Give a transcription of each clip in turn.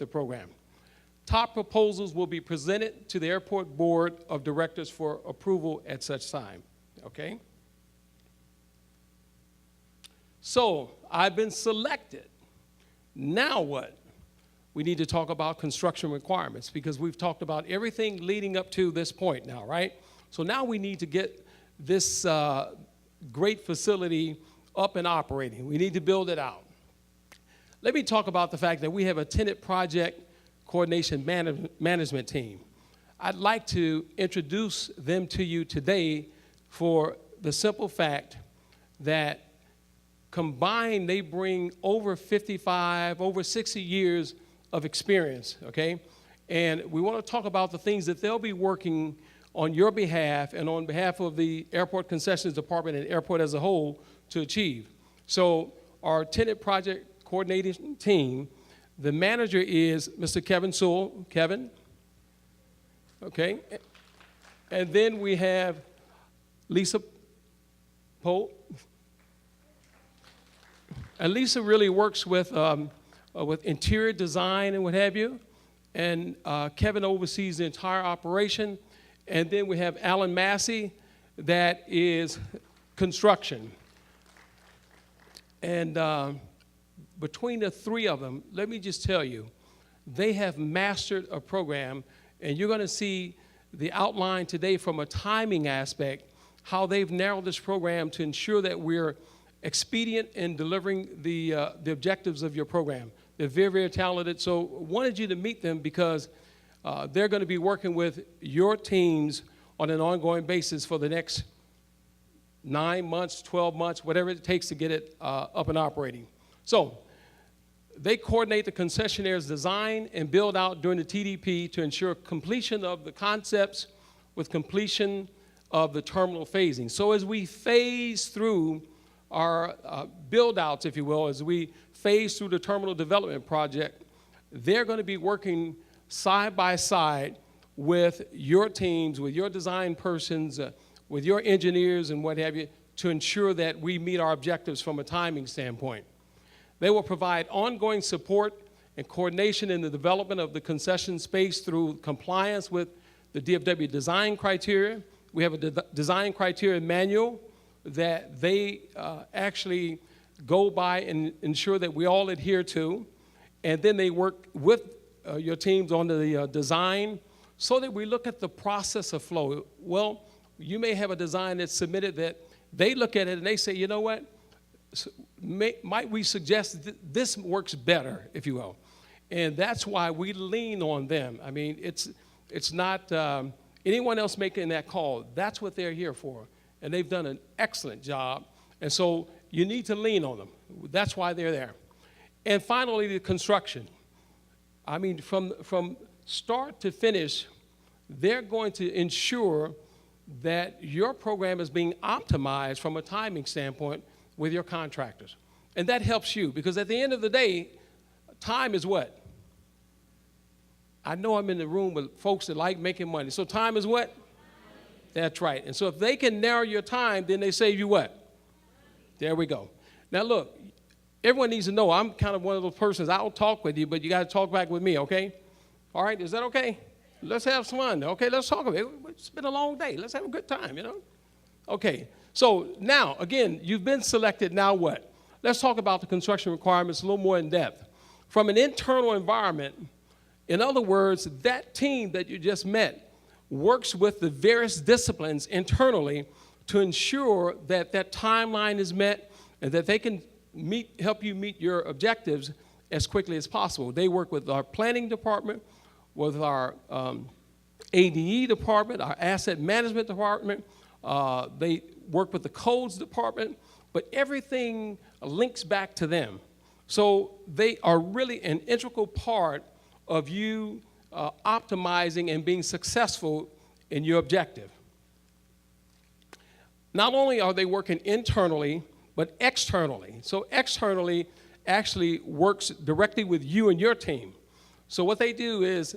the program. Top proposals will be presented to the airport board of directors for approval at such time, okay? So I've been selected. Now what? We need to talk about construction requirements because we've talked about everything leading up to this point now, right? So now we need to get this great facility up and operating. We need to build it out. Let me talk about the fact that we have a tenant project coordination management team. I'd like to introduce them to you today for the simple fact that combined they bring over 55, over 60 years of experience, okay? And we want to talk about the things that they'll be working on your behalf and on behalf of the Airport Concessions Department and airport as a whole to achieve. So our tenant project coordinating team, the manager is Mr. Kevin Sewell. Kevin, okay? And then we have Lisa Pope. And Lisa really works with interior design and what have you. And Kevin oversees the entire operation. And then we have Alan Massey, that is construction. And between the three of them, let me just tell you, they have mastered a program, and you're going to see the outline today from a timing aspect, how they've narrowed this program to ensure that we're expedient in delivering the objectives of your program. They're very, very talented. So wanted you to meet them because they're going to be working with your teams on an ongoing basis for the next 9 months, 12 months, whatever it takes to get it up and operating. So they coordinate the concessionaire's design and build out during the TDP to ensure completion of the concepts with completion of the terminal phasing. So as we phase through our build-outs, if you will, as we phase through the terminal development project, they're going to be working side by side with your teams, with your design persons, with your engineers and what have you, to ensure that we meet our objectives from a timing standpoint. They will provide ongoing support and coordination in the development of the concession space through compliance with the DFW design criteria. We have a design criteria manual that they actually go by and ensure that we all adhere to. And then they work with your teams on the design so that we look at the process of flow. Well, you may have a design that's submitted that they look at it and they say, you know what, might we suggest that this works better, if you will. And that's why we lean on them. I mean, it's not anyone else making that call. That's what they're here for. And they've done an excellent job. And so you need to lean on them. That's why they're there. And finally, the construction. I mean, from start to finish, they're going to ensure that your program is being optimized from a timing standpoint with your contractors. And that helps you because at the end of the day, time is what? I know I'm in the room with folks that like making money. So time is what? That's right. And so if they can narrow your time, then they save you what? There we go. Now look, everyone needs to know I'm kind of one of those persons. I'll talk with you, but you got to talk back with me, okay? All right, is that okay? Let's have some fun. Okay, let's talk about it. It's been a long day. Let's have a good time, you know? Okay, so now, again, you've been selected. Now what? Let's talk about the construction requirements a little more in depth. From an internal environment, in other words, that team that you just met works with the various disciplines internally to ensure that that timeline is met and that they can help you meet your objectives as quickly as possible. They work with our planning department, with our ADE department, our asset management department. They work with the codes department, but everything links back to them. So they are really an integral part of you optimizing and being successful in your objective. Not only are they working internally, but externally. So externally actually works directly with you and your team. So what they do is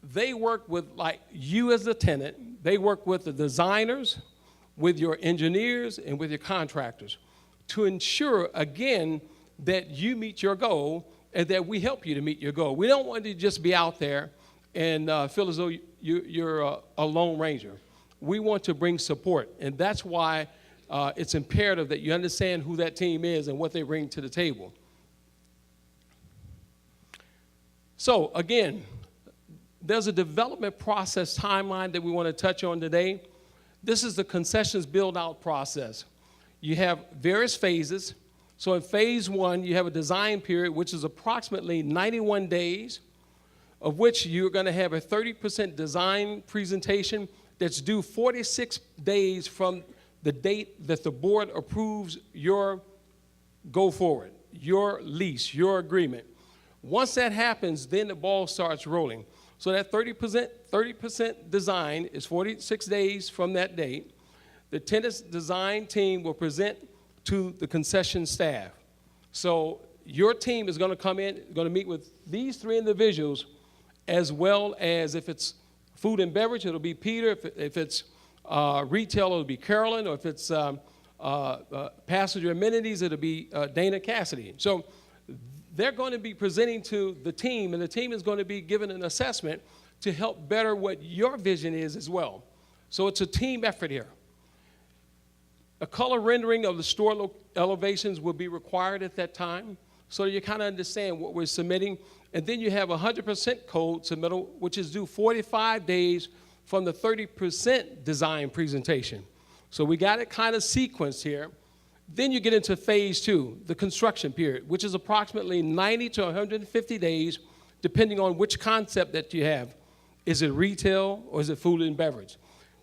they work with like you as the tenant. They work with the designers, with your engineers, and with your contractors to ensure, again, that you meet your goal and that we help you to meet your goal. We don't want you to just be out there and feel as though you're a lone ranger. We want to bring support, and that's why it's imperative that you understand who that team is and what they bring to the table. So again, there's a development process timeline that we want to touch on today. This is the concessions build-out process. You have various phases. So in phase 1, you have a design period, which is approximately 91 days, of which you're going to have a 30% design presentation that's due 46 days from the date that the board approves your go forward, your lease, your agreement. Once that happens, then the ball starts rolling. So that 30% design is 46 days from that date. The tenant's design team will present to the concession staff. So your team is going to come in, going to meet with these 3 individuals, as well as if it's food and beverage, it'll be Peter. If it's retail, it'll be Carolyn. Or if it's passenger amenities, it'll be Dana Cassidy. So they're going to be presenting to the team, and the team is going to be given an assessment to help better what your vision is as well. So it's a team effort here. A color rendering of the store elevations will be required at that time, so you kind of understand what we're submitting. And then you have 100% code submittal, which is due 45 days from the 30% design presentation. So we got it kind of sequenced here. Then you get into phase 2, the construction period, which is approximately 90 to 150 days, depending on which concept that you have. Is it retail or is it food and beverage?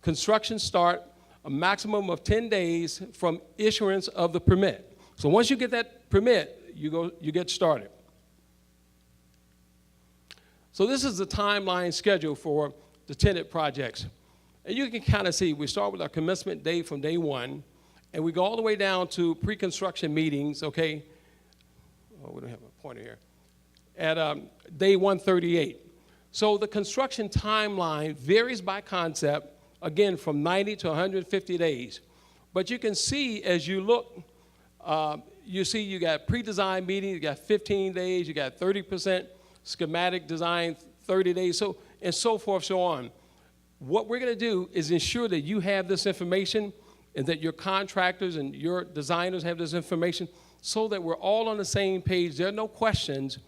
Construction start a maximum of 10 days from issuance of the permit. So once you get that permit, you get started. So this is the timeline schedule for the tenant projects. And you can kind of see, we start with our commencement date from day 1, and we go all the way down to pre-construction meetings, okay? Oh, we don't have a pointer here. At day 138. So the construction timeline varies by concept, again, from 90 to 150 days. But you can see as you look, you see you got pre-design meetings, you got 15 days, you got 30% schematic design, 30 days, so and so forth, so on. What we're going to do is ensure that you have this information and that your contractors and your designers have this information so that we're all on the same page. There are no questions.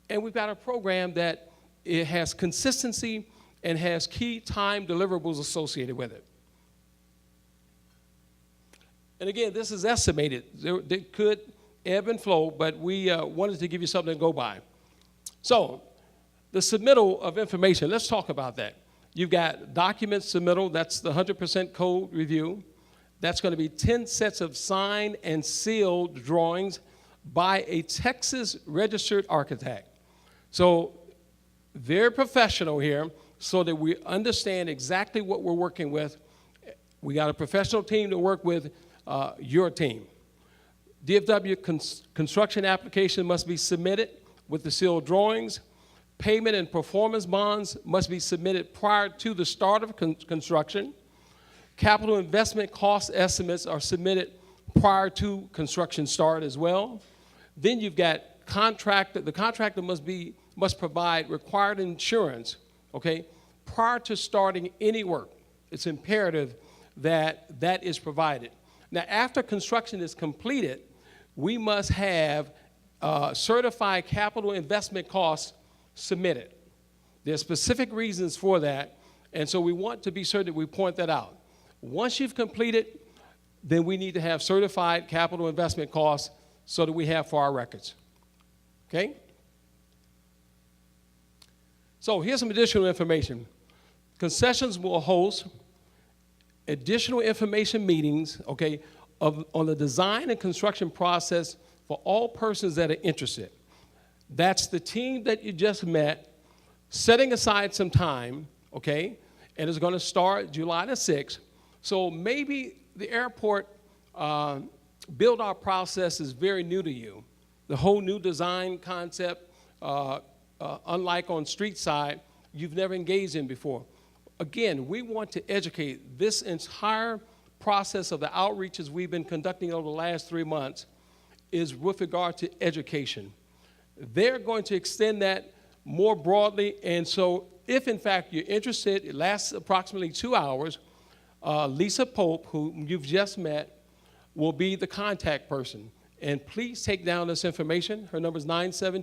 And we've got a program that it has consistency and has key time deliverables associated with it. And again, this is estimated. They could ebb and flow, but we wanted to give you something to go by. So the submittal of information, let's talk about that. You've got document submittal, that's the 100% code review. That's going to be 10 sets of signed and sealed drawings by a Texas registered architect. So very professional here so that we understand exactly what we're working with. We got a professional team to work with your team. DFW construction application must be submitted with the sealed drawings. Payment and performance bonds must be submitted prior to the start of construction. Capital investment cost estimates are submitted prior to construction start as well. Then you've got the contractor must provide required insurance, okay, prior to starting any work. It's imperative that that is provided. Now, after construction is completed, we must have certified capital investment costs submitted. There are specific reasons for that, and so we want to be certain that we point that out. Once you've completed, then we need to have certified capital investment costs so that we have for our records. Okay? So here's some additional information. Concessions will host additional information meetings, okay, on the design and construction process for all persons that are interested. That's the team that you just met, setting aside some time, okay, and it's going to start July the 6th. So maybe the airport build-out process is very new to you. The whole new design concept, unlike on street side, you've never engaged in before. Again, we want to educate. This entire process of the outreaches we've been conducting over the last 3 months is with regard to education. They're going to extend that more broadly. And so if, in fact, you're interested, it lasts approximately 2 hours. Lisa Pope, who you've just met, will be the contact person. And please take down this information. Her number is 972.